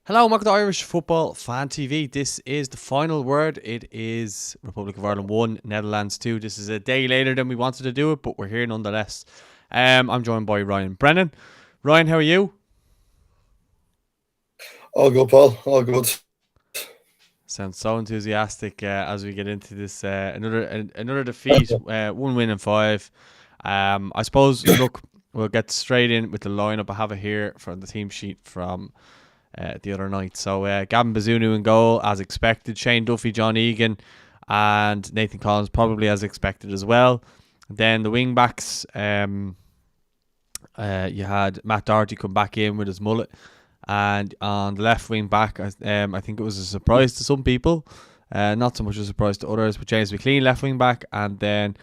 Hello, welcome to Irish Football Fan TV. This is the final word. It is Republic of Ireland 1, Netherlands 2. This is a day later than we wanted to do it, but we're here nonetheless. I'm joined by Ryan Brennan. Ryan, how are you? All good, Paul. All good. Sounds so enthusiastic as we get into this another defeat, one win and five. I suppose. Look, we'll get straight in with the lineup. I have it here from the team sheet from the other night. So Gavin Bazunu in goal as expected. Shane Duffy, John Egan, and Nathan Collins probably as expected as well. Then the wing backs. You had Matt Doherty come back in with his mullet, and on the left wing back, I think it was a surprise to some people, not so much a surprise to others. But James McLean left wing back, and then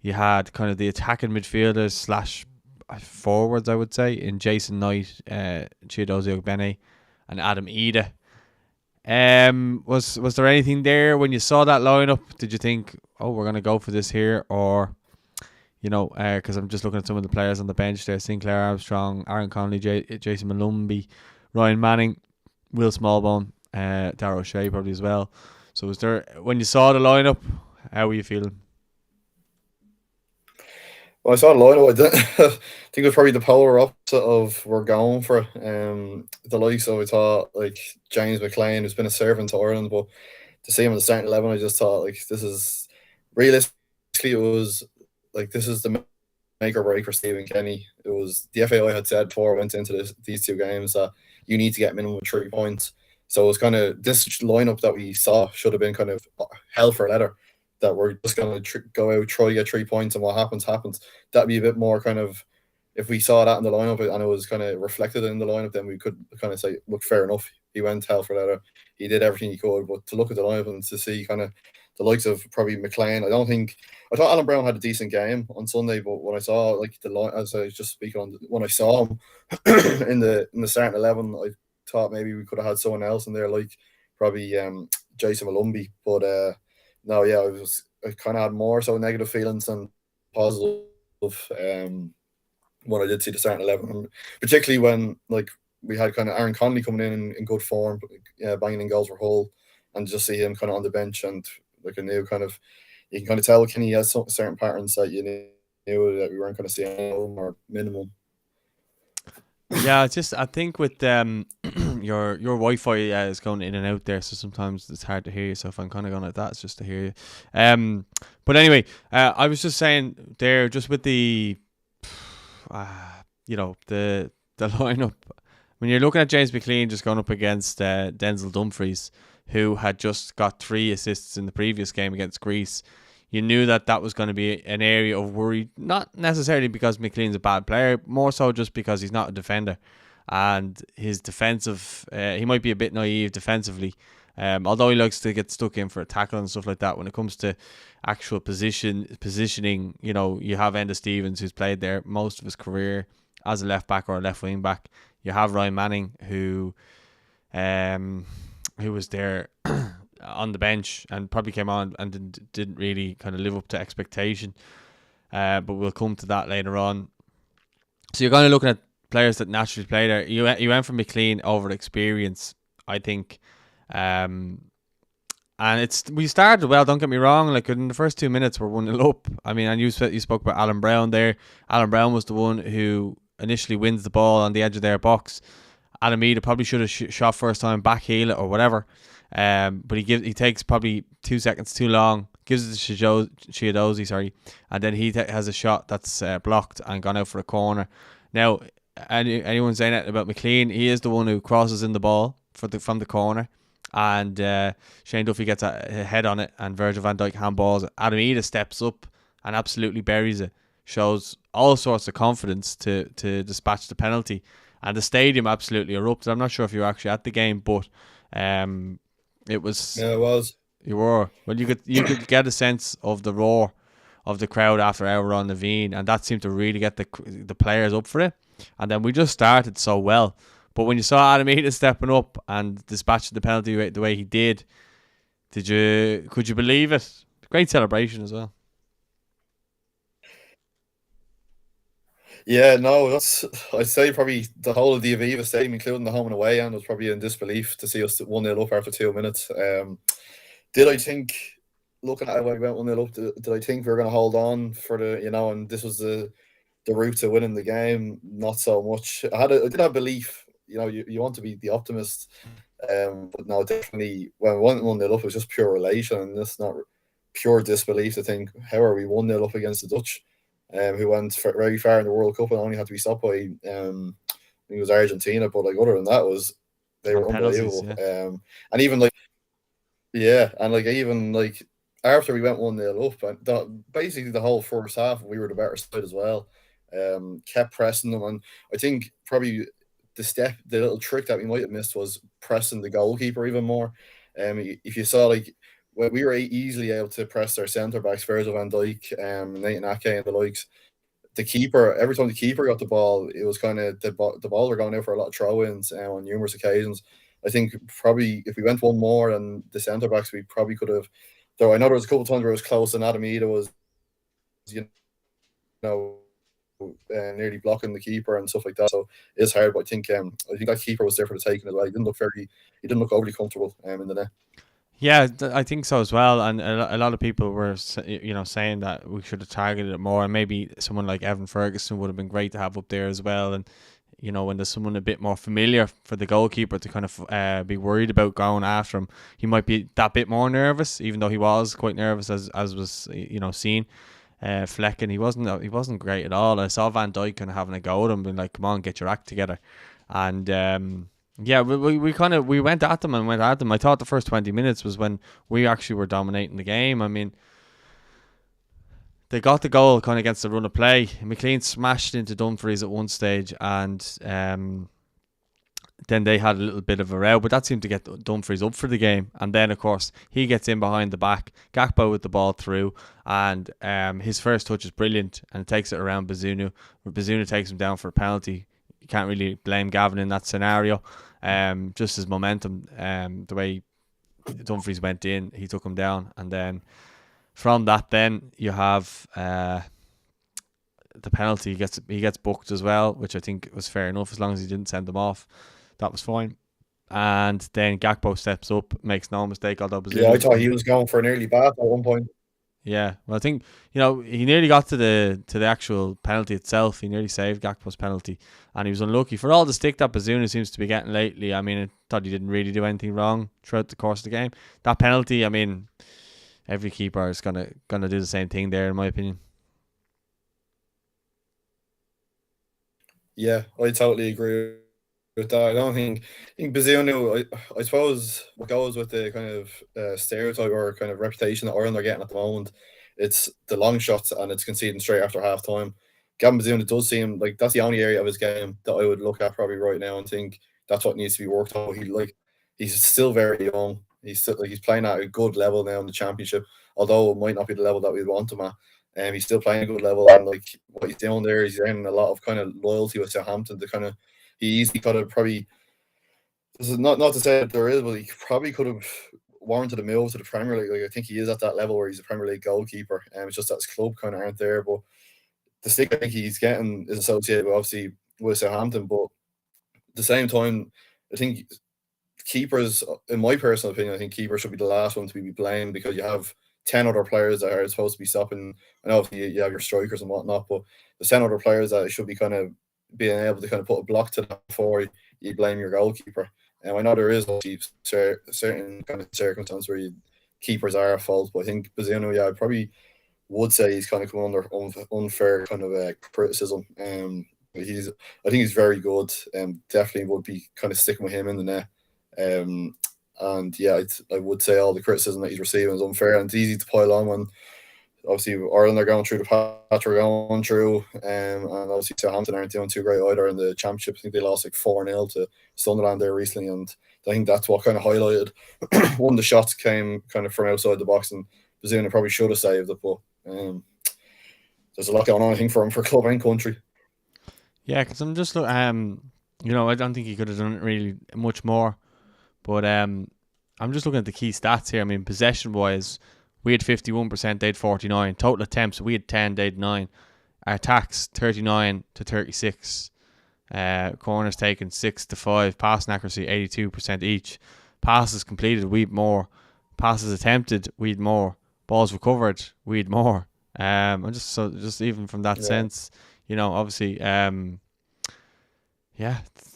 you had kind of the attacking midfielders slash forwards, I would say, in Jason Knight, Chiedozie Ogbene, and Adam Ida. Was there anything there when you saw that lineup? Did you think, oh, we're gonna go for this here, or because I'm just looking at some of the players on the bench there: Sinclair Armstrong, Aaron Connolly, Jason Malumbi, Ryan Manning, Will Smallbone, Darragh O'Shea probably as well. So was there, when you saw the lineup, how were you feeling? Well, I saw the lineup. I think it was probably the polar opposite of we're going for it. The likes of, I thought, like James McLean, who's been a servant to Ireland, but to see him in the starting 11, I just thought, like, this is realistically, it was like, this is the make or break for Stephen Kenny. It was the FAI had said before I went into these two games that you need to get minimum 3 points. So it was kind of this lineup that we saw should have been kind of hell for leather. That we're just going to go out, try to get 3 points, and what happens, happens. That'd be a bit more kind of, if we saw that in the lineup and it was kind of reflected in the lineup, then we could kind of say, look, fair enough. He went hell for leather. He did everything he could. But to look at the lineup and to see kind of the likes of probably McLean, I thought Alan Brown had a decent game on Sunday, but when I saw like the line, as I was just speaking on, when I saw him in the starting 11, I thought maybe we could have had someone else in there, like probably Jason Malumbi. But no, yeah, I kind of had more so negative feelings than positive when I did see the starting 11, particularly when like we had kind of Aaron Connolly coming in good form, banging in goals for Hull, and just see him kind of on the bench and like a new kind of, you can kind of tell Kenny has certain patterns that you knew that we weren't going to see or minimum. Yeah, it's just I think with your Wi-Fi is going in and out there, so sometimes it's hard to hear you. So if I'm kind of going like that, it's just to hear you. But anyway, I was just saying there, just with the the lineup. When you're looking at James McLean just going up against Denzel Dumfries, who had just got 3 assists in the previous game against Greece, you knew that that was going to be an area of worry. Not necessarily because McLean's a bad player, more so just because he's not a defender, and his defensive, he might be a bit naive defensively. Although he likes to get stuck in for a tackle and stuff like that, when it comes to actual positioning, you have Enda Stevens, who's played there most of his career as a left back or a left wing back. You have Ryan Manning, who was there on the bench and probably came on and didn't really kind of live up to expectation. But we'll come to that later on. So you're kind of looking at players that naturally play there. You went from McLean over experience, I think. And we started well. Don't get me wrong. Like in the first 2 minutes, we're 1-0 up. I mean, and you spoke about Alan Brown there. Alan Brown was the one who initially wins the ball on the edge of their box. Adam Ida probably should have shot first time, back heel it or whatever. But he takes probably 2 seconds too long. Gives it to Chiedozie, sorry, and then he has a shot that's blocked and gone out for a corner. Now, anyone saying that about McLean, he is the one who crosses in the ball from the corner, and Shane Duffy gets a head on it, and Virgil van Dijk handballs it. Adam Ida steps up and absolutely buries it. Shows all sorts of confidence to dispatch the penalty, and the stadium absolutely erupted. I'm not sure if you were actually at the game, but it was. Yeah, it was. You were. Well, you could get a sense of the roar of the crowd after our on Naveen, and that seemed to really get the players up for it. And then we just started so well. But when you saw Adam Eda stepping up and dispatching the penalty the way he did, could you believe it? Great celebration as well. Yeah, no, that's I'd say probably the whole of the Aviva Stadium, including the home and away end, was probably in disbelief to see us 1-0 up after 2 minutes. Did I think, looking at it when we went 1-0 up, did I think we were going to hold on for and this was the route to winning the game? Not so much. I did have belief. You want to be the optimist, but no, definitely when we went 1-0 up, it was just pure relation, and it's not pure disbelief to think how are we 1-0 up against the Dutch, who went very far in the World Cup and only had to be stopped by it was Argentina, but like other than that was they On were penalties, unbelievable. yeah. And even like yeah, and like even like after we went 1-0 up, and basically the whole first half we were the better side as well. Kept pressing them, and I think probably the little trick that we might have missed was pressing the goalkeeper even more. If you saw like we were easily able to press their centre backs, Virgil van Dijk, Nathan Ake, and the likes. The keeper, every time the keeper got the ball, it was kind of the ball were going out for a lot of throw-ins on numerous occasions. I think probably if we went one more and the centre backs, we probably could have. Though I know there was a couple of times where it was close, and Adamida was, you know, nearly blocking the keeper and stuff like that. So it's hard, but I think that keeper was there for the taking as well. He didn't look overly comfortable in the net. Yeah, I think so as well. And a lot of people were, saying that we should have targeted it more, and maybe someone like Evan Ferguson would have been great to have up there as well. And when there's someone a bit more familiar for the goalkeeper to kind of be worried about going after him, he might be that bit more nervous, even though he was quite nervous as was seen. Flecken, he wasn't great at all. I saw Van Dijk kind of having a go at him, being like, "Come on, get your act together," and. Yeah, we went at them and went at them. I thought the first 20 minutes was when we actually were dominating the game. I mean, they got the goal kind of against the run of play. McLean smashed into Dumfries at one stage, and then they had a little bit of a row, but that seemed to get Dumfries up for the game. And then, of course, he gets in behind the back, Gakpo with the ball through, and his first touch is brilliant, and takes it around Bazunu. Bazunu takes him down for a penalty. You can't really blame Gavin in that scenario. Just his momentum, the way Dumfries went in, he took him down, and then from that, then you have the penalty. He gets booked as well, which I think was fair enough as long as he didn't send them off. That was fine. And then Gakpo steps up, makes no mistake, although Yeah, I Bazunu's thought he was going for an early bath at one point. yeah, well, I think he nearly got to the actual penalty itself. He nearly saved Gakpo's penalty, and he was unlucky for all the stick that Bazunu seems to be getting lately. I mean, I thought he didn't really do anything wrong throughout the course of the game. That penalty, I mean, every keeper is gonna do the same thing there, in my opinion. Yeah, I totally agree with that. I think Bazunu, I suppose what goes with the kind of stereotype or kind of reputation that Ireland are getting at the moment, it's the long shots and it's conceding straight after half time. Gavin Bazunu does seem like that's the only area of his game that I would look at probably right now and think that's what needs to be worked on. He's still very young. He's playing at a good level now in the championship, although it might not be the level that we want him at. He's still playing a good level, and like what he's doing there, he's earning a lot of kind of loyalty with Southampton to kind of he easily could have probably. This is not to say that there is, but he probably could have warranted a move to the Premier League. Like I think he is at that level where he's a Premier League goalkeeper, and it's just that his club kind of aren't there. But the stick I think he's getting is associated with obviously with Southampton, but at the same time, I think keepers, in my personal opinion, I think keepers should be the last one to be blamed because you have 10 other players that are supposed to be stopping. And obviously, you have your strikers and whatnot, but the 10 other players that should be kind of being able to kind of put a block to that before you blame your goalkeeper. And I know there is certain kind of circumstance where keepers are at fault, but I think Bazunu, yeah, I probably would say he's kind of come under unfair kind of criticism. I think he's very good, and definitely would be kind of sticking with him in the net. Um, and yeah, I would say all the criticism that he's receiving is unfair, and it's easy to pile on when obviously Ireland are going through the patch we're going through, and obviously Southampton aren't doing too great either in the championship. I think they lost like 4-0 to Sunderland there recently, and I think that's what kind of highlighted. One of the shots came kind of from outside the box, and Bazuna probably should have saved it, but there's a lot going on, I think, for him for club and country. Yeah, because I'm just I don't think he could have done it really much more. But I'm just looking at the key stats here. I mean, possession wise, we had 51%, they had 49. Total attempts, we had 10, they had 9. Our attacks 39-36. Corners taken 6-5. Passing accuracy 82% each. Passes completed, we'd more. Passes attempted, we'd more. Balls recovered, we'd more. And just even from that Yeah, sense, obviously, yeah,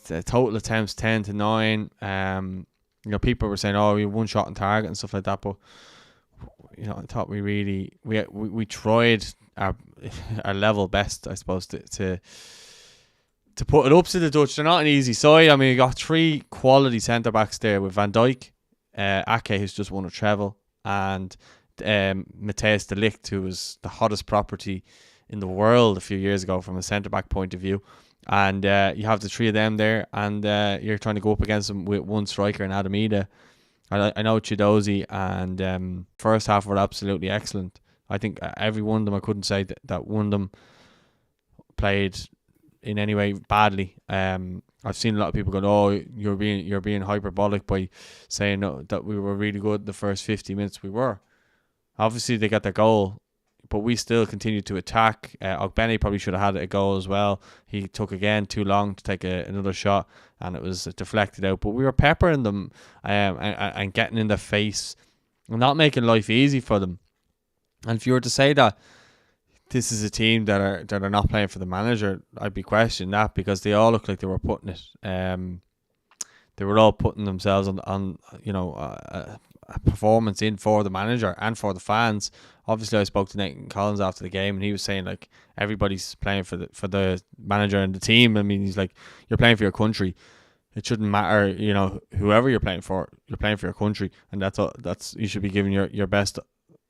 the total attempts 10-9. People were saying, "Oh, we one shot on target" and stuff like that, but I thought we really we tried our our level best, I suppose, to put it up to the Dutch. They're not an easy side. I mean, we got three quality centre backs there with Van Dijk, Ake, who's just won a treble, and Matthijs de Ligt, who was the hottest property in the world a few years ago from a centre back point of view. And you have the three of them there, and you're trying to go up against them with one striker in Adamida. I know Chidozi and first half were absolutely excellent. I think every one of them, I couldn't say that one of them played in any way badly. I've seen a lot of people going, "Oh, you're being hyperbolic by saying that we were really good the first 50 minutes." We were. Obviously, they got their goal, but we still continued to attack. Ogbene probably should have had a goal as well. He took again too long to take another shot, and it was deflected out. But we were peppering them and getting in their face and not making life easy for them. And if you were to say that this is a team that are not playing for the manager, I'd be questioning that, because they all look like they were putting it. They were all putting themselves on a performance in for the manager and for the fans. Obviously, I spoke to Nathan Collins after the game, and he was saying like everybody's playing for the manager and the team. I mean, he's like, you're playing for your country. It shouldn't matter, whoever you're playing for your country, and that's you should be giving your best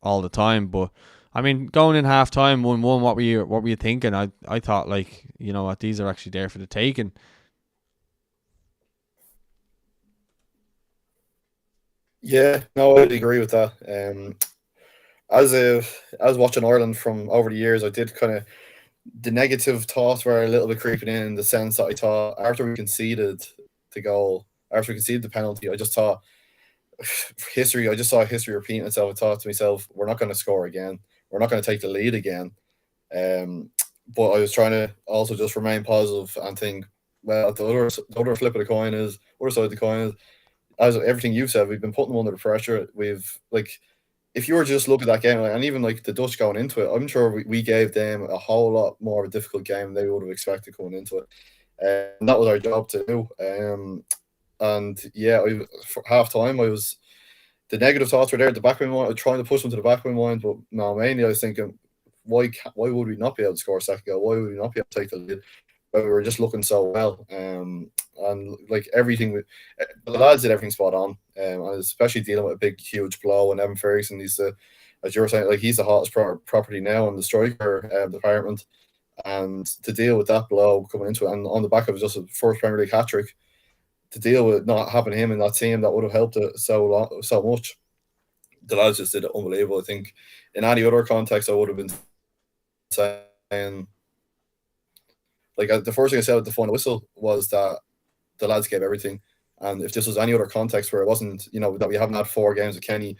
all the time. But I mean, going in half time 1-1, what were you thinking? I thought, like, what, these are actually there for the taking. yeah, no, I'd agree with that. As watching Ireland from over the years, I did kind of, the negative thoughts were a little bit creeping in the sense that I thought after we conceded the goal, after we conceded the penalty, I just thought I just saw history repeating itself. I thought to myself, we're not going to score again. We're not going to take the lead again. But I was trying to also just remain positive and think, well, the other flip of the coin is, other side of the coin is, as everything you've said, we've been putting them under the pressure. We've, like, if you were to just look at that game, and even like the Dutch going into it, I'm sure we gave them a whole lot more of a difficult game than they would have expected going into it. And that was our job to do. And yeah, for half time, the negative thoughts were there at the back of my mind. I was trying to push them to the back of my mind, but no, mainly I was thinking, why would we not be able to score a second goal? Why would we not be able to take the lead? But we were just looking so well. And like everything, the lads did everything spot on. And especially dealing with a big, huge blow. And Evan Ferguson, as you were saying, like, he's the hottest property now in the striker department. And to deal with that blow coming into it, and on the back of just a first Premier League hat trick, to deal with not having him in that team, that would have helped it so much. The lads just did it unbelievable. I think in any other context, I would have been saying, like, the first thing I said at the final whistle was that the lads gave everything. And if this was any other context where it wasn't, that we haven't had 4 years of Kenny,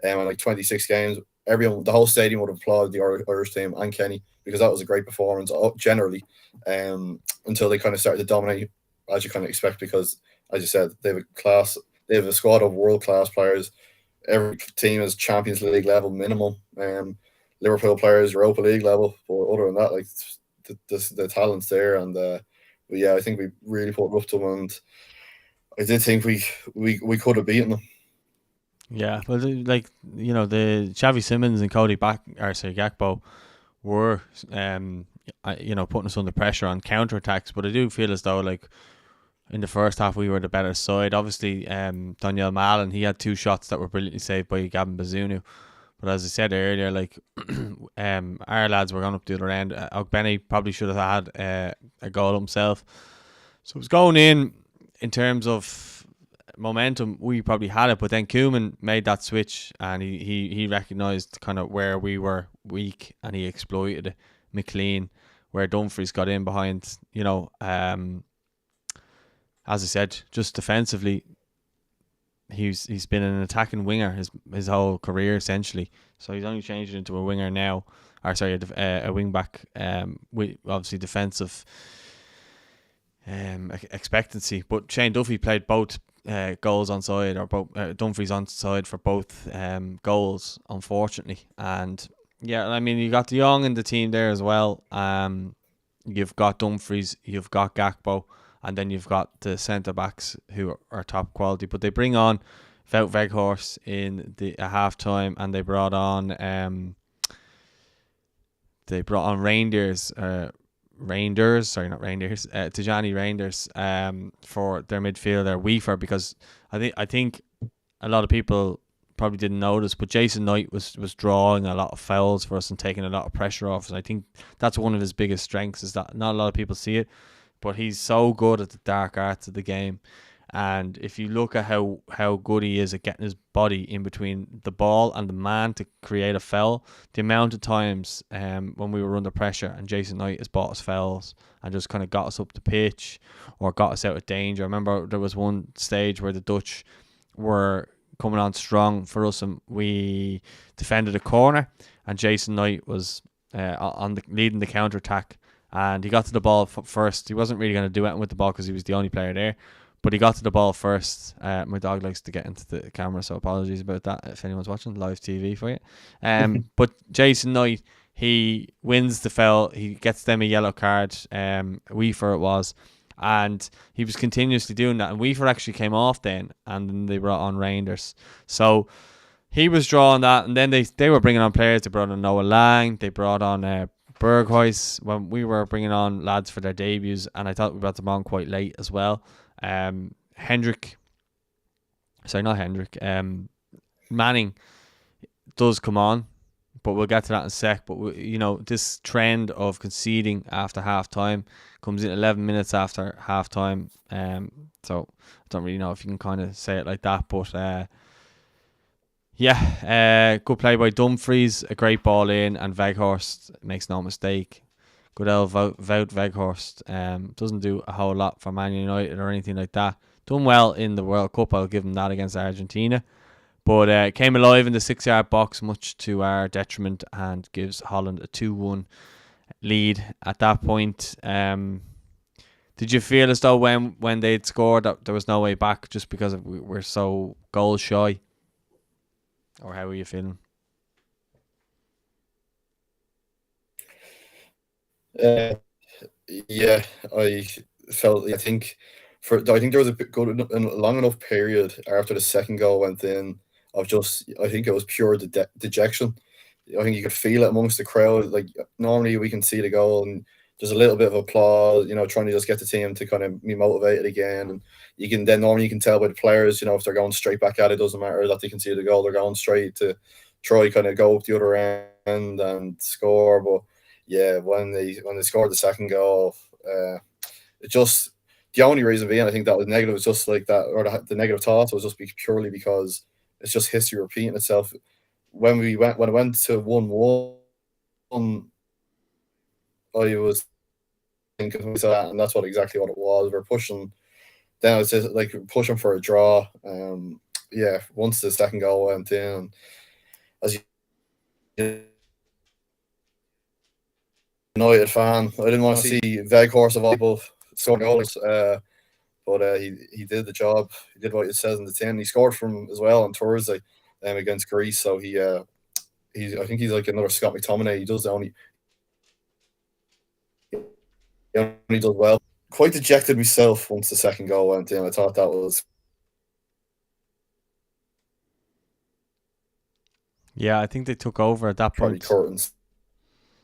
and like 26 games, the whole stadium would have applauded the Irish team and Kenny, because that was a great performance generally, until they kind of started to dominate, as you kind of expect, because, as you said, they have a squad of world-class players. Every team is Champions League level minimum. Liverpool players, Europa League level. But other than that, like, the talent's there, and but yeah, I think we really put it up to them, and I did think we could have beaten them. Yeah, but like, the Xavi Simons and Gakpo were putting us under pressure on counter attacks. But I do feel as though, like, in the first half we were the better side. Obviously, Daniel Mallon, he had two shots that were brilliantly saved by Gavin Bazunu. But as I said earlier, like, our lads were going up the other end. Ogbene probably should have had a goal himself. So it was going in terms of momentum, we probably had it. But then Koeman made that switch, and he recognised kind of where we were weak, and he exploited it. McLean, where Dumfries got in behind, as I said, just defensively, he's been an attacking winger his whole career essentially. So he's only changed into a winger now, or sorry, a wing back. With obviously defensive expectancy. But Shane Duffy played both goals onside, or both Dumfries onside for both goals, unfortunately. And yeah, I mean, you got De Jong in the team there as well. You've got Dumfries, you've got Gakpo, and then you've got the centre backs who are top quality. But they bring on Wout Weghorst in the half time, and they brought on Reindeers. Tijani Reinders for their midfielder Weaver, because I think a lot of people probably didn't notice, but Jason Knight was drawing a lot of fouls for us and taking a lot of pressure off us. And I think that's one of his biggest strengths, is that not a lot of people see it, but he's so good at the dark arts of the game. And if you look at how good he is at getting his body in between the ball and the man to create a foul, the amount of times when we were under pressure and Jason Knight has bought us fouls and just kind of got us up the pitch or got us out of danger. I remember there was one stage where the Dutch were coming on strong for us, and we defended a corner, and Jason Knight was leading the counter attack, and he got to the ball first. He wasn't really going to do anything with the ball because he was the only player there, but he got to the ball first. My dog likes to get into the camera, so apologies about that if anyone's watching live TV for you. But Jason Knight, he wins the foul. He gets them a yellow card. Weaver it was. And he was continuously doing that. And Weaver actually came off then, and then they brought on Reinders. So he was drawing that, and then they were bringing on players. They brought on Noah Lang. They brought on Berghuis when we were bringing on lads for their debuts, and I thought we brought them on quite late as well. Manning does come on, but we'll get to that in a sec. But this trend of conceding after half time comes in 11 minutes after half time. So I don't really know if you can kind of say it like that, but good play by Dumfries, a great ball in, and Weghorst makes no mistake. Good old Wout Weghorst doesn't do a whole lot for Man United or anything like that. Done well in the World Cup, I'll give him that, against Argentina. But came alive in the 6-yard box, much to our detriment, and gives Holland a 2-1 lead at that point. Did you feel as though when they'd scored that there was no way back just because we're so goal shy? Or how were you feeling? Yeah, I felt. I think there was a good long enough period after the second goal went in of just. I think it was pure dejection. I think you could feel it amongst the crowd. Like normally we can see the goal and there's a little bit of applause, trying to just get the team to kind of be motivated again. And you can tell by the players, if they're going straight back at it, doesn't matter that they can see the goal, they're going straight to try kind of go up the other end and score. But yeah, when they scored the second goal, it just, the only reason being I think that was negative was just like that, or the negative thought was just purely because it's just history repeating itself. When it went to 1-1, I was thinking that, and that's exactly what it was. We're pushing. Then it's just like pushing for a draw. Once the second goal went in, as a United fan, I didn't want to see Weghorst of all people score goals, but he did the job. He did what it says in the tin. He scored from as well on Thursday against Greece. So I think he's like another Scott McTominay. He does he does well. Quite dejected myself once the second goal went in. I thought that was. Yeah, I think they took over at that point. Curtains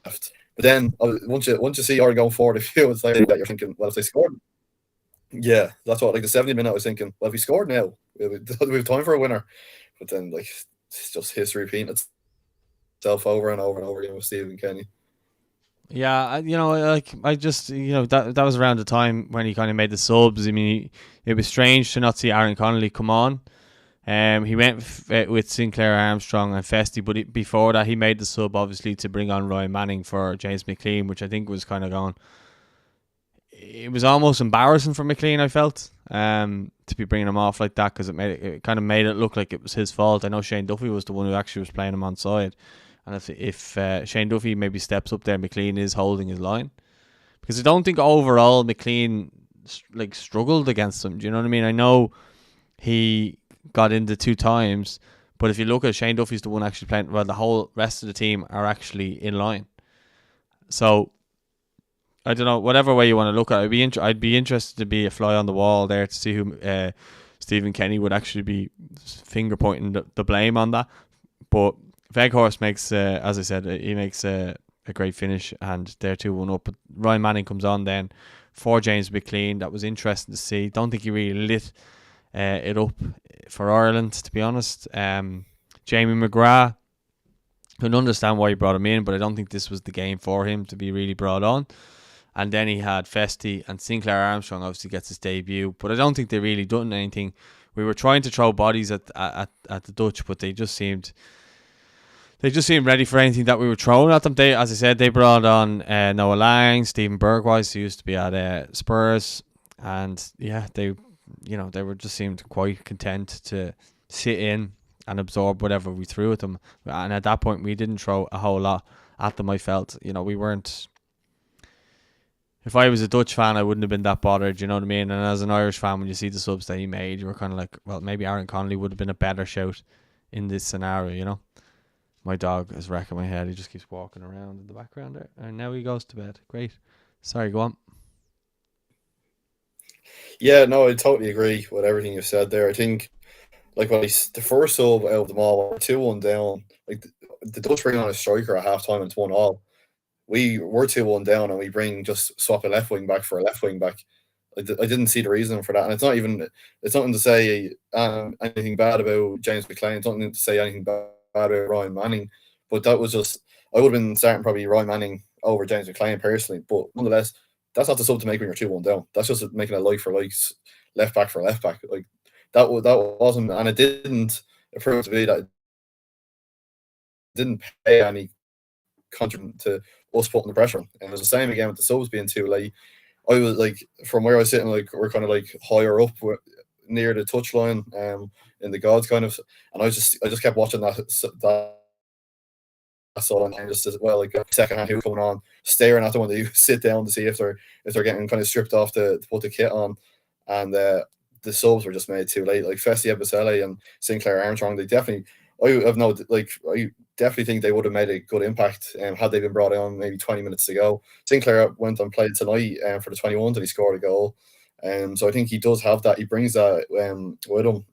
left. But then once you see Ireland going forward, if it was like that, you're thinking, well, if they scored, yeah, that's what. Like the 70th minute, I was thinking, well, if we scored now, we have time for a winner. But then, like, it's just history repeating itself over and over and over again with Stephen Kenny. Yeah, that was around the time when he kind of made the subs. I mean, it was strange to not see Aaron Connolly come on. He went with Sinclair Armstrong and Festy, but before that, he made the sub obviously to bring on Ryan Manning for James McLean, which I think was kind of going. it was almost embarrassing for McLean. I felt to be bringing him off like that because it kind of made it look like it was his fault. I know Shane Duffy was the one who actually was playing him on side, and if Shane Duffy maybe steps up there, McLean is holding his line because I don't think overall McLean like struggled against him. Do you know what I mean? I know he got into 2 times, but if you look at Shane Duffy's the one actually playing well. The whole rest of the team are actually in line. So I don't know. Whatever way you want to look at it, I'd be interested to be a fly on the wall there to see who Stephen Kenny would actually be finger pointing the blame on that. But Veghorst makes, as I said, he makes a great finish, and they're 2-1 up. But Ryan Manning comes on then for James McLean. That was interesting to see. Don't think he really lit it up for Ireland, to be honest. Jamie McGrath, couldn't understand why he brought him in, but I don't think this was the game for him to be really brought on. And then he had Festy, and Sinclair Armstrong obviously gets his debut, but I don't think they really done anything. We were trying to throw bodies at the Dutch, but they just seemed ready for anything that we were throwing at them. They, as I said, they brought on Noah Lang, Stephen Bergwijn, who used to be at Spurs, and yeah, they were just seemed quite content to sit in and absorb whatever we threw at them. And at that point, we didn't throw a whole lot at them. I felt, we weren't. If I was a Dutch fan, I wouldn't have been that bothered, you know what I mean? And as an Irish fan, when you see the subs that he made, you were kind of like, well, maybe Aaron Connolly would have been a better shout in this scenario, My dog is wrecking my head. He just keeps walking around in the background there. And now he goes to bed. Great. Sorry, go on. Yeah, no, I totally agree with everything you said there. I think, like, when the first sub out of them all, we're 2-1 down. Like, the Dutch bring on a striker at half time and it's 1-all. We're 2-1 down and we just swap a left wing back for a left wing back. I didn't see the reason for that, and it's nothing to say anything bad about James McLean. It's nothing to say anything bad about Ryan Manning, but that was just I would have been starting probably Ryan Manning over James McLean personally. But nonetheless, that's not the sub to make when you're 2-1 down. That's just making a like for likes, left back for left back. Like that wasn't, and it didn't appear to be that it didn't pay any contribution to us putting the pressure on. And it was the same again with the subs being too late. I was like, from where I was sitting, like we're kind of like higher up near the touchline, in the gods kind of, and I just kept watching that song and just as well, like a second hand who coming on, staring at them when they sit down to see if they're getting kind of stripped off to put the kit on, and the subs were just made too late. Like Festy Ebisele and Sinclair Armstrong, they definitely. I definitely think they would have made a good impact had they been brought on maybe 20 minutes ago. Sinclair went and played tonight for the 21 and he scored a goal. So I think he does have that. He brings that with him.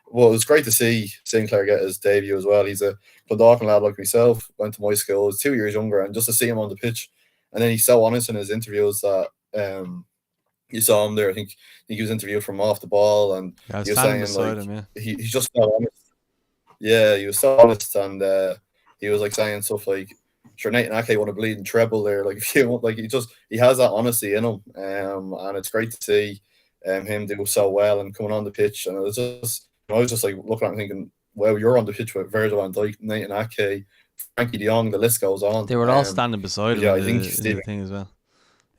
Well, it was great to see Sinclair get his debut as well. He's a Clondalkin lad like myself, went to my school, was 2 years younger, and just to see him on the pitch. And then he's so honest in his interviews that you saw him there. I think he was interviewed from off the ball, and Yeah, he was saying like him, yeah. he's just so honest. Yeah, he was so honest, and he was like saying stuff like, "Sure, Nathan Ake won a bleeding treble there." Like, if you want, like he has that honesty in him, and it's great to see him do so well and coming on the pitch. And it was just, I was just like looking at him thinking, "Well, you're on the pitch with Virgil van Dijk, Nathan Ake, Frankie De Jong, the list goes on." They were all standing beside him yeah, in I think the thing as well.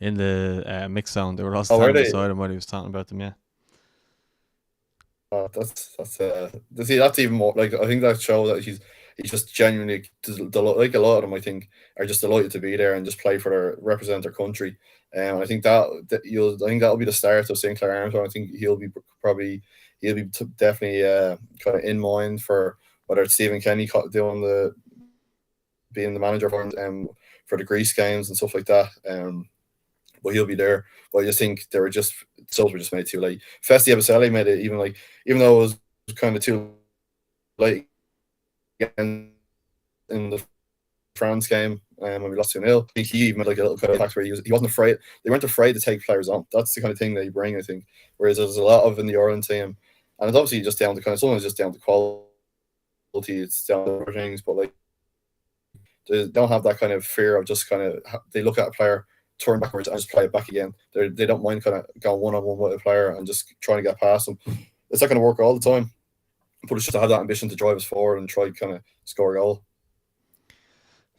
In the mix zone, they were all Oh, were standing they? beside him while he was talking about them, yeah. That's even more like, I think that shows that he's just genuinely like a lot of them, I think, are just delighted to be there and just play for represent their country. I think I think that'll be the start of Sinclair Armstrong. I think definitely kind of in mind for whether it's Stephen Kenny being the manager for the Greece games and stuff like that. But he'll be there. But I just think subs were just made too late. Festy Ebisele made it even though it was kind of too late again in the France game when we lost 2-0. I think he even made like a little kind of impact where he wasn't afraid. They weren't afraid to take players on. That's the kind of thing they bring, I think. Whereas there's a lot of in the Ireland team, and it's obviously just down to sometimes just down to quality. It's down to other things, but like they don't have that kind of fear of just kind of, they look at a player, turn backwards and just play it back again. They don't mind kind of going one-on-one with a player and just trying to get past them. It's not going to work all the time, but it's just to have that ambition to drive us forward and try kind of score a goal.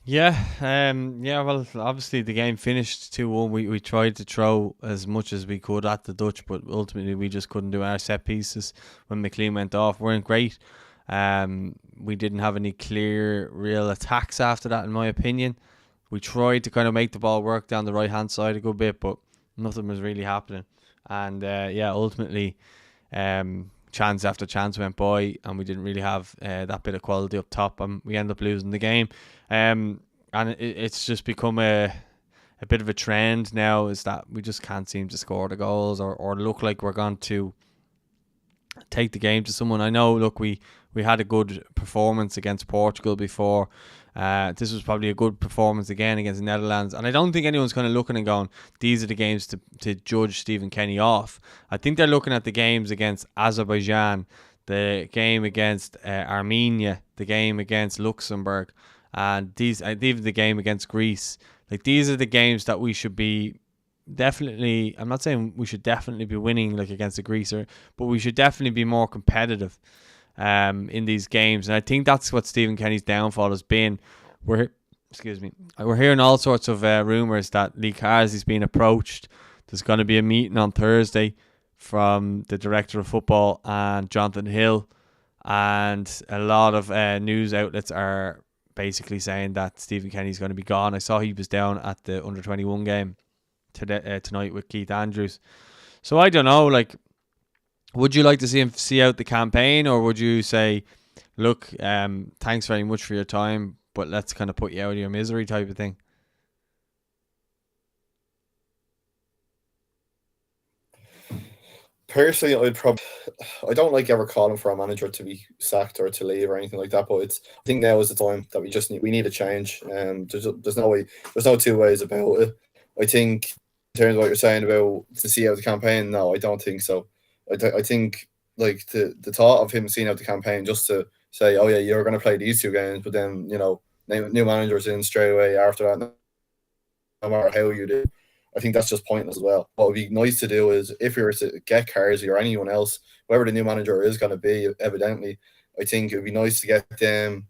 Yeah. Well, obviously the game finished 2-1. We tried to throw as much as we could at the Dutch, but ultimately we just couldn't do our set pieces when McLean went off. Weren't great. We didn't have any clear, real attacks after that, in my opinion. We tried to kind of make the ball work down the right hand side a good bit, but nothing was really happening. And yeah, ultimately, chance after chance went by, and we didn't really have that bit of quality up top, and we end up losing the game. And it's just become a bit of a trend now, is that we just can't seem to score the goals, or look like we're going to take the game to someone. I know, look, we had a good performance against Portugal before. This was probably a good performance again against the Netherlands. And I don't think anyone's kind of looking and going, these are the games to judge Stephen Kenny off. I think they're looking at the games against Azerbaijan, the game against Armenia, the game against Luxembourg, and even the game against Greece. Like, these are the games that we should be definitely. I'm not saying we should definitely be winning like against the Greaser, but we should definitely be more competitive in these games. And I think that's what Stephen Kenny's downfall has been. We're excuse me, we're hearing all sorts of rumors that Lee Carsley's been approached. There's going to be a meeting on Thursday from the director of football and Jonathan Hill, and a lot of news outlets are basically saying that Stephen Kenny's going to be gone. I saw he was down at the under 21 game tonight with Keith Andrews. So I don't know, like, would you like to see him see out the campaign, or would you say, look, thanks very much for your time, but let's kind of put you out of your misery type of thing? Personally, I don't like ever calling for a manager to be sacked or to leave or anything like that. But I think now is the time that we need a change. There's no way, there's no two ways about it. I think in terms of what you're saying about to see out the campaign, no, I don't think so. I think like the thought of him seeing out the campaign just to say, oh yeah, you're going to play these two games, but then new managers in straight away after that, no matter how you do. I think that's just pointless as well. What would be nice to do is if you were to get Carsey or anyone else, whoever the new manager is going to be, evidently, I think it would be nice to get the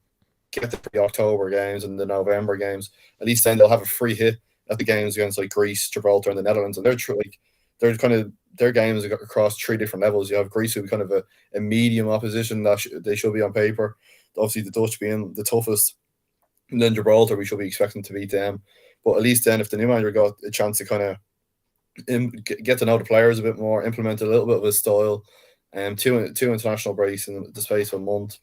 October games and the November games. At least then they'll have a free hit at the games against like Greece, Gibraltar, and the Netherlands, and they're kind of their games across three different levels. You have Greece, who be kind of a medium opposition that they should be on paper. Obviously, the Dutch being the toughest, and then Gibraltar, we should be expecting to beat them. But at least then, if the new manager got a chance to kind of get to know the players a bit more, implement a little bit of his style, two international breaks in the space of a month,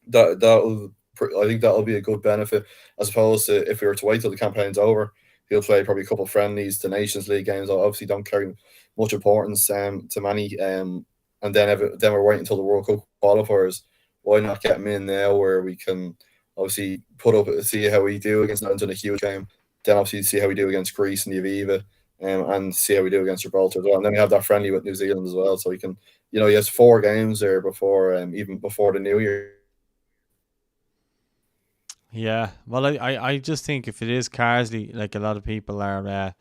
that'll I think that'll be a good benefit as opposed to if we were to wait till the campaign's over. He'll play probably a couple of friendlies. The Nations League games obviously don't carry much importance to many, and then we're waiting until the World Cup qualifiers. Why not get him in now where we can obviously put up see how we do against Netherlands in a huge game, then obviously see how we do against Greece and the Aviva, and see how we do against Gibraltar as well. And then we have that friendly with New Zealand as well, so we can, he has 4 games there before even before the New Year. Yeah, well, I just think if it is Carsley, like a lot of people are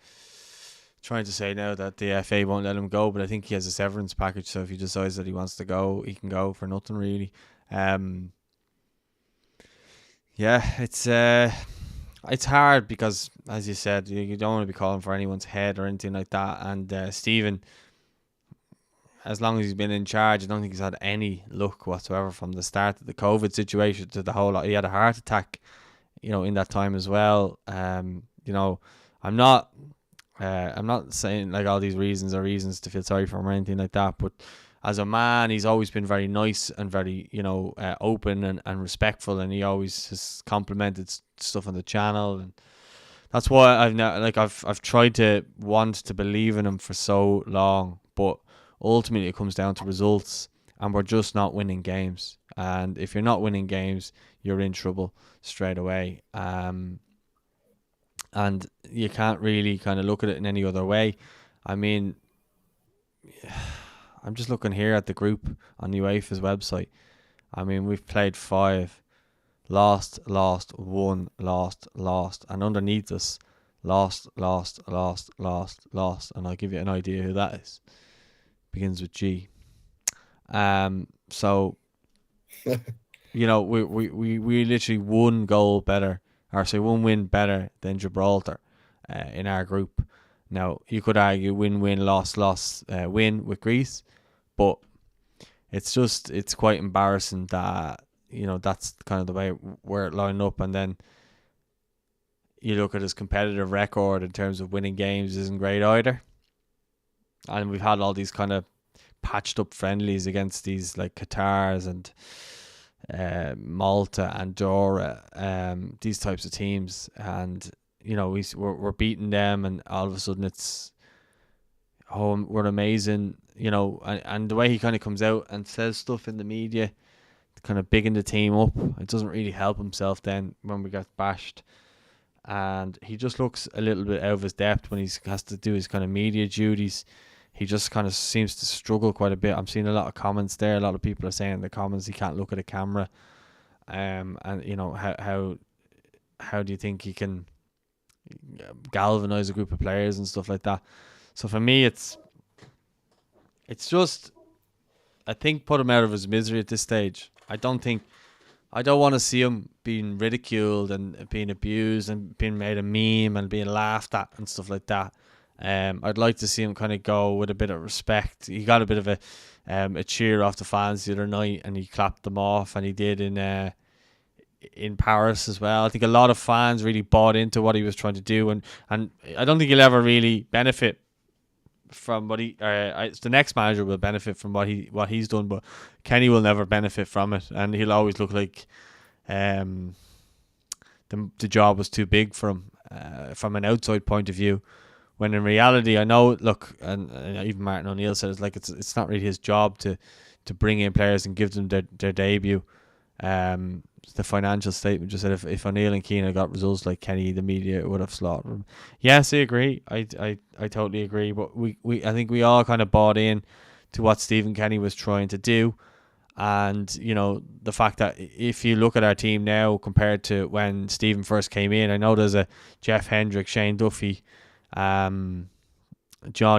trying to say now that the FA won't let him go, but I think he has a severance package, so if he decides that he wants to go, he can go for nothing really. Um, yeah, it's hard because, as you said, you don't want to be calling for anyone's head or anything like that. And Stephen, as long as he's been in charge, I don't think he's had any luck whatsoever from the start of the COVID situation to the whole lot. He had a heart attack, in that time as well. I'm not, I'm not saying like all these reasons are reasons to feel sorry for him or anything like that. But as a man, he's always been very nice and very, open and respectful, and he always has complimented stuff on the channel, and that's why I've tried to want to believe in him for so long, but ultimately it comes down to results, and we're just not winning games. And if you're not winning games, you're in trouble straight away. And you can't really kind of look at it in any other way. I mean, I'm just looking here at the group on UEFA's website. I mean, we've played 5, lost, won, lost, and underneath us, lost, lost, and I'll give you an idea who that is. Begins with G. So we literally one goal better or say one win better than Gibraltar in our group. Now you could argue win win loss loss win with Greece, but it's quite embarrassing that that's kind of the way we're lining up, and then you look at his competitive record in terms of winning games isn't great either. And we've had all these kind of patched up friendlies against these like Qatars and Malta, Andorra, these types of teams, and we're beating them, and all of a sudden it's we're amazing, and the way he kind of comes out and says stuff in the media, kind of bigging the team up, it doesn't really help himself then when we get bashed. And he just looks a little bit out of his depth when he has to do his kind of media duties. He just kind of seems to struggle quite a bit. I'm seeing a lot of comments there. A lot of people are saying in the comments he can't look at a camera. And how do you think he can galvanize a group of players and stuff like that? So for me, it's just, I think, put him out of his misery at this stage. I don't want to see him being ridiculed and being abused and being made a meme and being laughed at and stuff like that. I'd like to see him kind of go with a bit of respect. He got a bit of a cheer off the fans the other night, and he clapped them off, and he did in Paris as well. I think a lot of fans really bought into what he was trying to do, and I don't think he'll ever really benefit from what the next manager will benefit from what he's done, but Kenny will never benefit from it, and he'll always look like the job was too big for him from an outside point of view. When in reality, I know, look, and even Martin O'Neill said it's not really his job to bring in players and give them their debut. The financial statement just said if O'Neill and Keane had got results like Kenny, the media would have slaughtered him. Yes, I agree. I totally agree. But I think we all kind of bought in to what Stephen Kenny was trying to do. And, the fact that if you look at our team now compared to when Stephen first came in, I know there's a Jeff Hendrick, Shane Duffy, John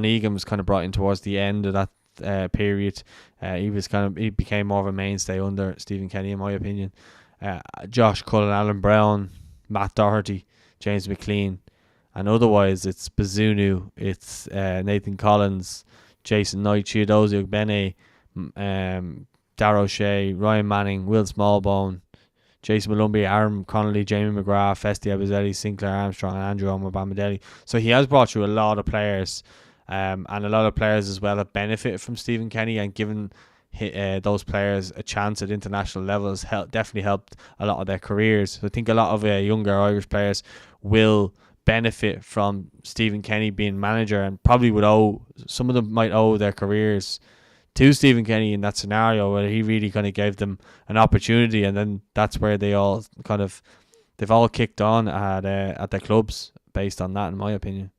Egan was kind of brought in towards the end of that period. He became more of a mainstay under Stephen Kenny, in my opinion. Josh Cullen, Alan Brown, Matt Doherty, James McLean, and otherwise it's Bazunu, it's Nathan Collins, Jason Knight, Chiedozie Ogbene, Darrow Shea, Ryan Manning, Will Smallbone, Jason Malumbi, Aaron Connolly, Jamie McGrath, Festi Abizetti, Sinclair Armstrong, and Andrew Omobamidele. So he has brought through a lot of players, and a lot of players as well have benefited from Stephen Kenny and given those players a chance at international levels. Definitely helped a lot of their careers. So I think a lot of younger Irish players will benefit from Stephen Kenny being manager, and probably some of them might owe their careers to Stephen Kenny in that scenario where he really kind of gave them an opportunity, and then that's where they've all kicked on at their clubs based on that, in my opinion.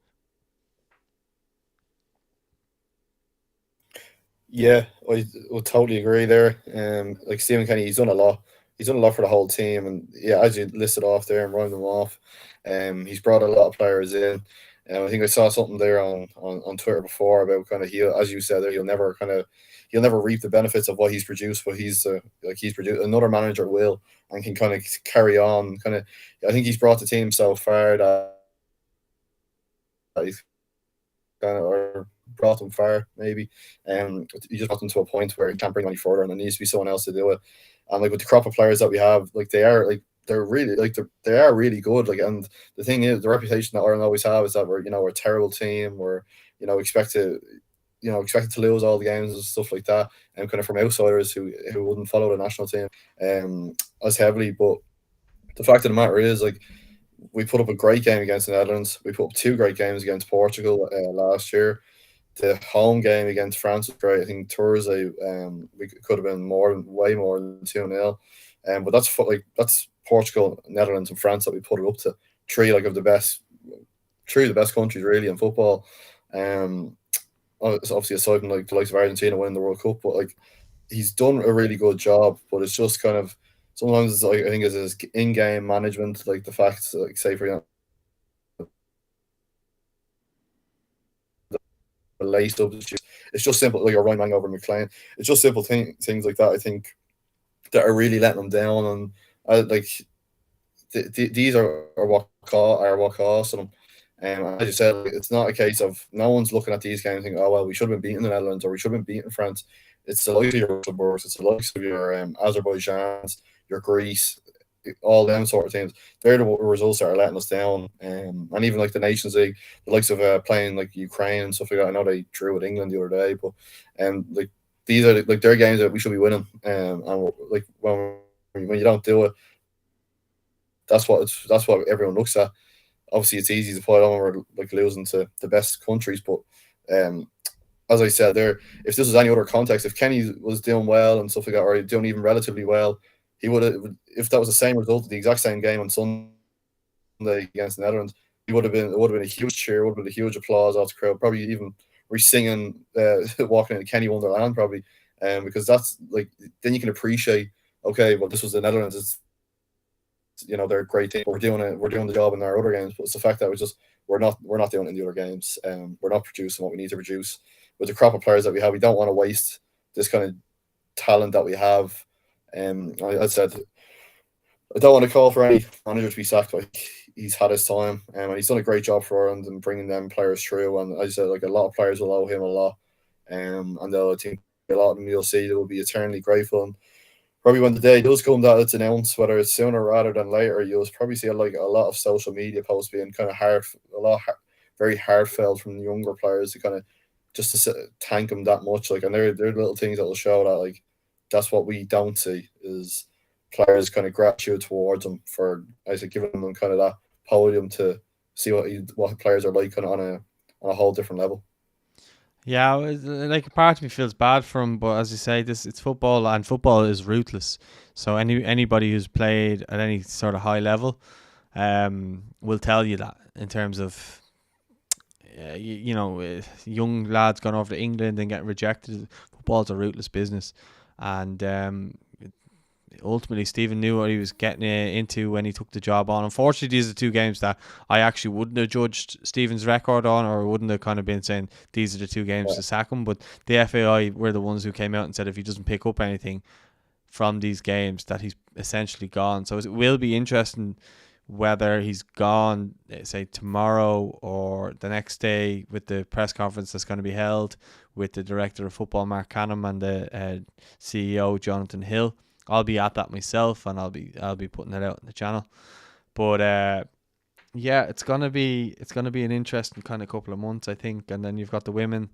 Yeah, I would totally agree there. Like Stephen Kenny, he's done a lot. He's done a lot for the whole team, and yeah, as you listed off there and round them off, he's brought a lot of players in. I think I saw something there on Twitter before about kind of as you said there, he'll never reap the benefits of what he's produced, but he's produced. Another manager will and can kind of carry on. Kind of, I think he's brought the team so far that he's kind of or brought them far maybe. He just got them to a point where he can't bring any further, and there needs to be someone else to do it. And like with the crop of players that we have, like they're really they are really good. Like, and the thing is, the reputation that Ireland always have is that we're a terrible team. We're expected to lose all the games and stuff like that, and kind of from outsiders who wouldn't follow the national team as heavily. But the fact of the matter is, like, we put up a great game against the Netherlands. We put up two great games against Portugal last year. The home game against France was great. I think Thursday we could have been way more than 2-0. But that's Portugal, Netherlands, and France that we put it up to. Three of the best countries really in football. It's obviously aside from like the likes of Argentina winning the World Cup, but like he's done a really good job. But it's just kind of sometimes it's like, I think it's his in-game management, like the fact, like say for example, the laced up. It's just simple, like a Ryan Mang over McLean. It's just simple things like that, I think, that are really letting them down. And like these are what cost them. As you said, like, it's not a case of no one's looking at these games and thinking, oh well, we should have been beating the Netherlands or we should have been beating France. It's the likes of your Luxembourgs, it's the likes of your Azerbaijans, your Greece, all them sort of teams. They're the results that are letting us down. And even like the Nations League, the likes of playing like Ukraine and stuff like that. I know they drew with England the other day, but like these are like their games that we should be winning. And like when you don't do it, that's what everyone looks at. Obviously, it's easy to put on when we're like losing to the best countries, but um, as I said, there, if this was any other context, if Kenny was doing well and stuff like that, or doing even relatively well, he would have. If that was the same result, the exact same game on Sunday against the Netherlands, he would have been. It would have been a huge cheer, would have been a huge applause off the crowd. Probably even re singing, walking into Kenny Wonderland, probably, because that's like then you can appreciate. Okay, well, this was the Netherlands. It's they're a great team. We're doing the job in our other games, but it's the fact that we're not doing it in the other games. We're not producing what we need to produce with the crop of players that we have. We don't want to waste this kind of talent that we have. I said I don't want to call for any manager to be sacked. Like he's had his time, and he's done a great job for Ireland and bringing them players through. And I said like a lot of players will owe him a lot, and I think a lot of them you'll see they will be eternally grateful. And probably when the day does come that it's announced, whether it's sooner rather than later, you'll probably see like a lot of social media posts being kind of very heartfelt from the younger players to kind of just to thank them that much. Like, and they're little things that will show that like that's what we don't see is players kind of gratitude towards them for, I said, giving them kind of that podium to see what players are like kind of on a whole different level. Yeah, like a part of me feels bad for him, but as you say, it's football, and football is ruthless. So anybody who's played at any sort of high level, will tell you that in terms of, young lads going over to England and getting rejected. Football's a ruthless business, and ultimately Stephen knew what he was getting into when he took the job on. Unfortunately, these are two games that I actually wouldn't have judged Stephen's record on, or wouldn't have kind of been saying these are the two games to sack him. But the FAI were the ones who came out and said if he doesn't pick up anything from these games, that he's essentially gone. So it will be interesting whether he's gone, say, tomorrow or the next day, with the press conference that's going to be held with the director of football, Mark Canham, and the CEO, Jonathan Hill. I'll be at that myself, and I'll be putting it out on the channel. But yeah, it's gonna be an interesting kind of couple of months, I think. And then you've got the women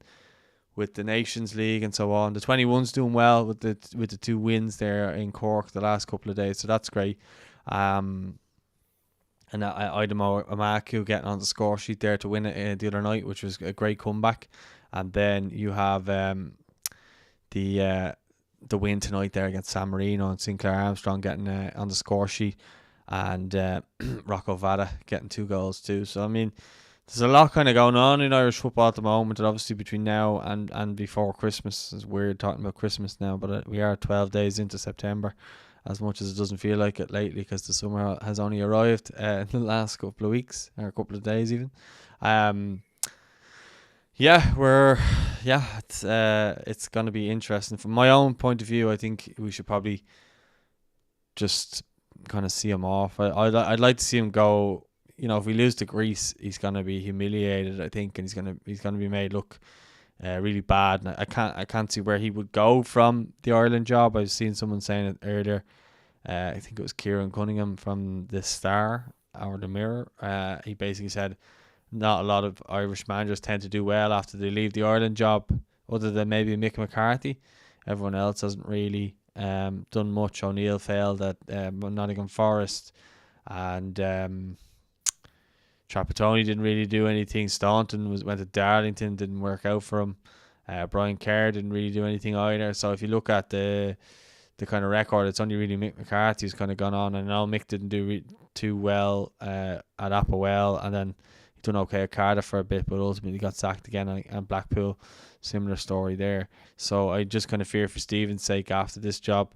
with the Nations League and so on. The 21's doing well with the two wins there in Cork the last couple of days, so that's great. And Idemo Amaku getting on the score sheet there to win it the other night, which was a great comeback. And then you have the win tonight there against San Marino, and Sinclair Armstrong getting on the score sheet, and Rocco Vada getting 2 goals too. So I mean, there's a lot kind of going on in Irish football at the moment, and obviously between now and before Christmas. It's weird talking about Christmas now, but we are 12 days into September, as much as it doesn't feel like it lately, because the summer has only arrived in the last couple of weeks, or a couple of days even. It's going to be interesting. From my own point of view, I think we should probably just kind of see him off. I'd like to see him go. If we lose to Greece, he's going to be humiliated, I think, and he's going to be made look really bad. And I can't see where he would go from the Ireland job. I was seeing someone saying it earlier. I think it was Kieran Cunningham from the Star or the Mirror. He basically said not a lot of Irish managers tend to do well after they leave the Ireland job, other than maybe Mick McCarthy. Everyone else hasn't really done much. O'Neill failed at Nottingham Forest, and Trapattoni didn't really do anything. Staunton went to Darlington, didn't work out for him. Brian Kerr didn't really do anything either. So if you look at the kind of record, it's only really Mick McCarthy who's kind of gone on. And now Mick didn't do too well at Applewell, and then he done okay at Cardiff for a bit, but ultimately got sacked again. And Blackpool, similar story there. So I just kind of fear for Stephen's sake after this job.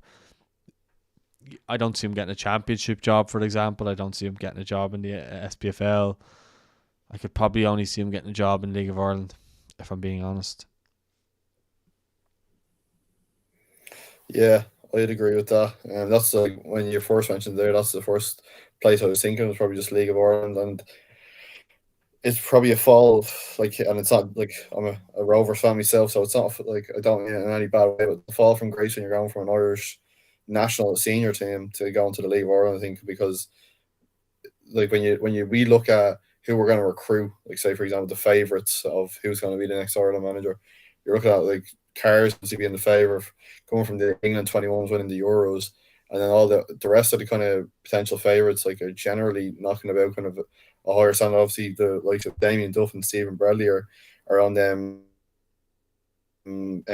I don't see him getting a championship job, for example. I don't see him getting a job in the SPFL. I could probably only see him getting a job in League of Ireland, if I'm being honest. Yeah, I'd agree with that. And that's like when you first mentioned there, that's the first place I was thinking was probably just League of Ireland, and it's probably a fall of like, and it's not like I'm a Rovers fan myself, so it's not like I don't mean it in any bad way, but the fall from grace when you're going from an Irish national senior team to go into the League of Ireland, I think, because like when you we look at who we're going to recruit, like say for example the favourites of who's going to be the next Ireland manager, you're looking at like Carr's to be in the favour, coming from the England 21s winning the Euros, and then all the rest of the kind of potential favourites like are generally knocking about kind of a higher standard. Obviously, the likes of Damien Duff and Stephen Bradley are on them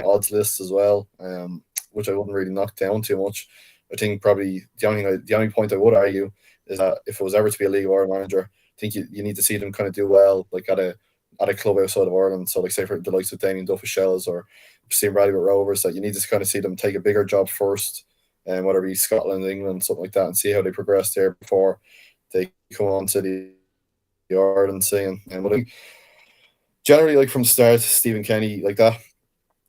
odds lists as well, which I wouldn't really knock down too much. I think probably the only point I would argue is that if it was ever to be a League of Ireland manager, I think you need to see them kind of do well, like at a club outside of Ireland. So like say for the likes of Damien Duff with Shells or Steve Bradley with Rovers, that you need to kind of see them take a bigger job first, and whether it be Scotland, England, something like that, and see how they progress there before they come on to the Ireland scene. And but I think generally, like from start, Stephen Kenny, like that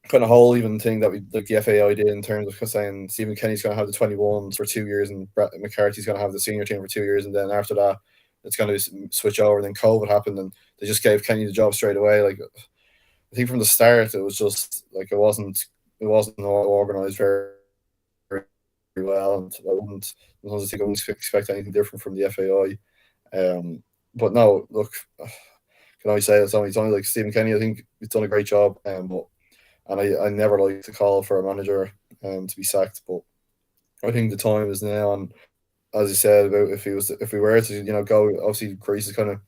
kind of whole even thing that we like the FAI did in terms of saying Stephen Kenny's going to have the 21s for 2 years and Brett McCarthy's going to have the senior team for 2 years, and then after that it's going to switch over. And then COVID happened and they just gave Kenny the job straight away. Like I think from the start it was just like it wasn't organized very well, and I don't think I wouldn't expect anything different from the FAI. But no, look, can I say it's only like Stephen Kenny. I think he's done a great job, but and I never like to call for a manager to be sacked, but I think the time is now. And as you said about if we were to go, obviously Greece is kind of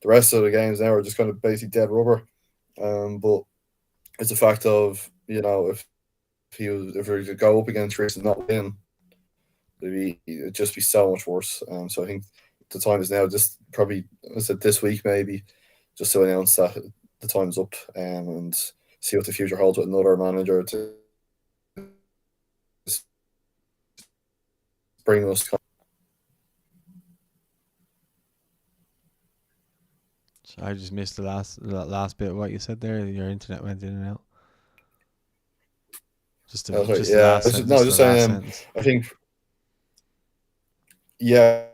the rest of the games now are just kind of basically dead rubber. But it's a fact of if he were to go up against Greece and not win, it'd just be so much worse. So I think the time is now. Just probably I said this week maybe just to announce that the time's up, and see what the future holds with another manager to bring us. So I just missed the last bit of what you said there. Your internet went in and out. Just the last sentence. No, just saying. I think. Yeah,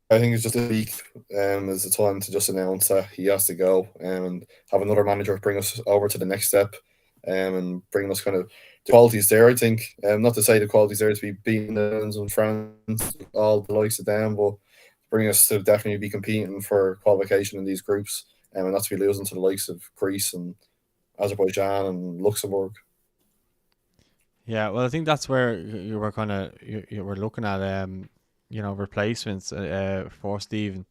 I think it's just a week. Is the time to just announce that he has to go, and have another manager bring us over to the next step, and bring us kind of the qualities there. I think, not to say the qualities there to be beating the Netherlands and France, all the likes of them, but bring us to definitely be competing for qualification in these groups, and not to be losing to the likes of Greece and Azerbaijan and Luxembourg. Yeah, well, I think that's where you were kind of you were looking at replacements for Stephen.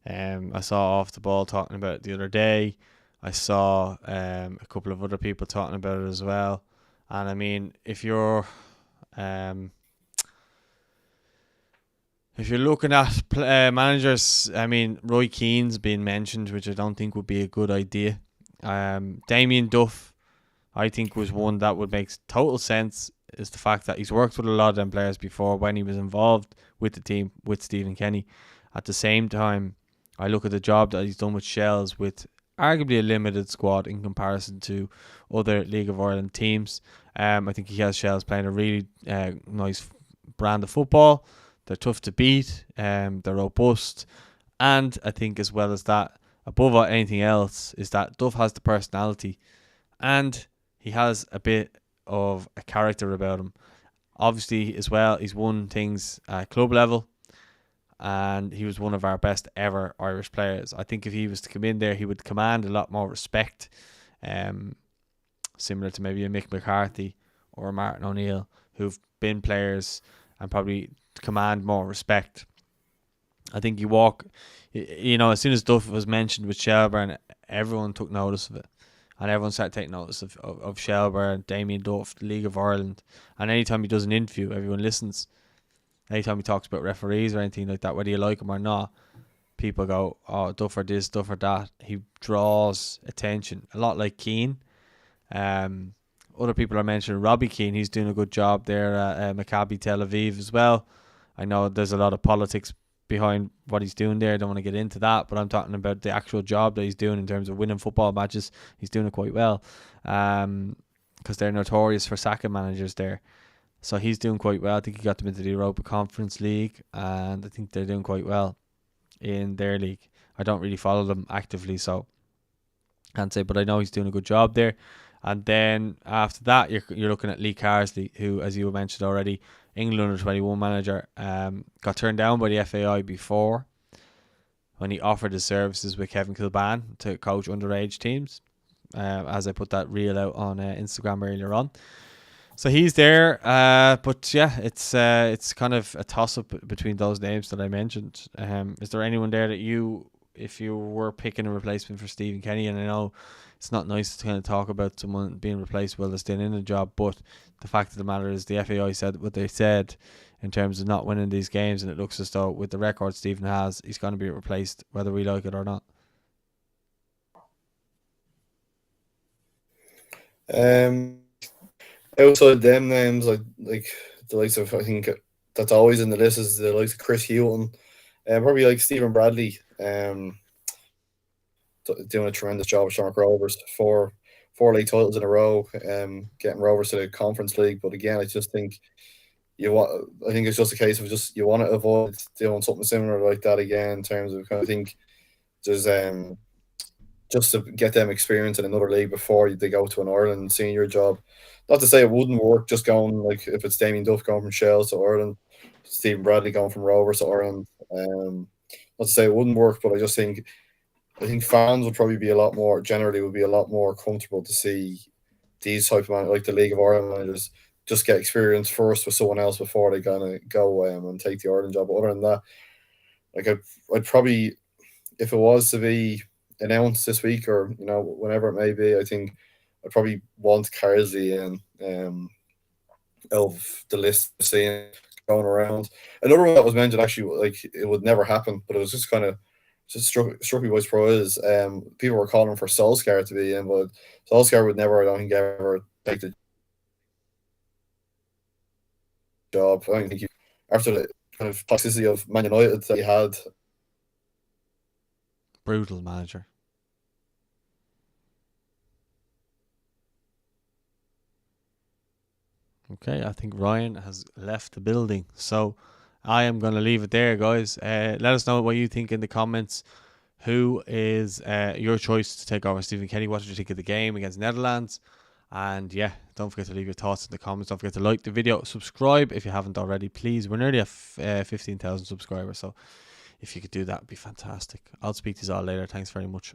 I saw Off the Ball talking about it the other day. I saw a couple of other people talking about it as well. And I mean, if you're looking at managers, I mean, Roy Keane's been mentioned, which I don't think would be a good idea. Damien Duff, I think, was one that would make total sense, is the fact that he's worked with a lot of them players before when he was involved with the team with Stephen Kenny. At the same time, I look at the job that he's done with Shells with arguably a limited squad in comparison to other League of Ireland teams. I think he has Shells playing a really nice brand of football. They're tough to beat. They're robust. And I think as well as that, above anything else, is that Duff has the personality. And he has a bit of a character about him. Obviously, as well, he's won things at club level, and he was one of our best ever Irish players. I think if he was to come in there, he would command a lot more respect, similar to maybe a Mick McCarthy or a Martin O'Neill, who've been players and probably command more respect. I think as soon as Duff was mentioned with Shelburne, everyone took notice of it. And everyone started taking notice of Shelburne, Damien Duff, the League of Ireland. And anytime he does an interview, everyone listens. Anytime he talks about referees or anything like that, whether you like him or not, people go, oh, Duff or this, Duff or that. He draws attention. A lot like Keane. Other people are mentioning Robbie Keane. He's doing a good job there at Maccabi Tel Aviv as well. I know there's a lot of politics behind what he's doing there. I don't want to get into that, but I'm talking about the actual job that he's doing in terms of winning football matches. He's doing it quite well, because they're notorious for sacking managers there. So he's doing quite well. I think he got them into the Europa Conference League, and I think they're doing quite well in their league. I don't really follow them actively, so can't say, but I know he's doing a good job there. And then after that, you're looking at Lee Carsley, who, as you mentioned already, England under-21 manager, got turned down by the FAI before when he offered his services with Kevin Kilban to coach underage teams, as I put that reel out on Instagram earlier on. So he's there, but yeah, it's kind of a toss-up between those names that I mentioned. Is there anyone there that you, if you were picking a replacement for Stephen Kenny, and I know it's not nice to kind of talk about someone being replaced while they're still in a job, but the fact of the matter is the FAI said what they said in terms of not winning these games, and it looks as though with the record Stephen has, he's going to be replaced whether we like it or not. Outside them names, like the likes of, I think that's always in the list is the likes of Chris Hewton, and probably like Stephen Bradley, doing a tremendous job with Shamrock Rovers, four league titles in a row, getting Rovers to the Conference League. But again, I just think I think it's just a case of just you want to avoid doing something similar like that again in terms of kind of think there's just to get them experience in another league before they go to an Ireland senior job. Not to say it wouldn't work, just going like if it's Damien Duff going from Shells to Ireland, Stephen Bradley going from Rovers to Ireland. Not to say it wouldn't work, but I think fans would probably be a lot more comfortable to see these type of managers, like the League of Ireland managers, just get experience first with someone else before they gonna go and take the Ireland job. But other than that, like I'd probably, if it was to be announced this week or whenever it may be, I think I'd probably want Carsley in of the list seeing going around. Another one that was mentioned, actually, like it would never happen, but it was just kind of just struck me by surprise. People were calling for Solskjaer to be in, but Solskjaer would never, I don't think, ever take the job. I don't think after the kind of toxicity of Man United that he had. Brutal manager. Okay, I think Ryan has left the building, so I am going to leave it there, guys. Let us know what you think in the comments. Who is your choice to take over Stephen Kenny? What did you think of the game against Netherlands? And yeah, don't forget to leave your thoughts in the comments. Don't forget to like the video, subscribe if you haven't already, please. We're nearly at 15,000 subscribers, so if you could do that, it'd be fantastic. I'll speak to you all later. Thanks very much.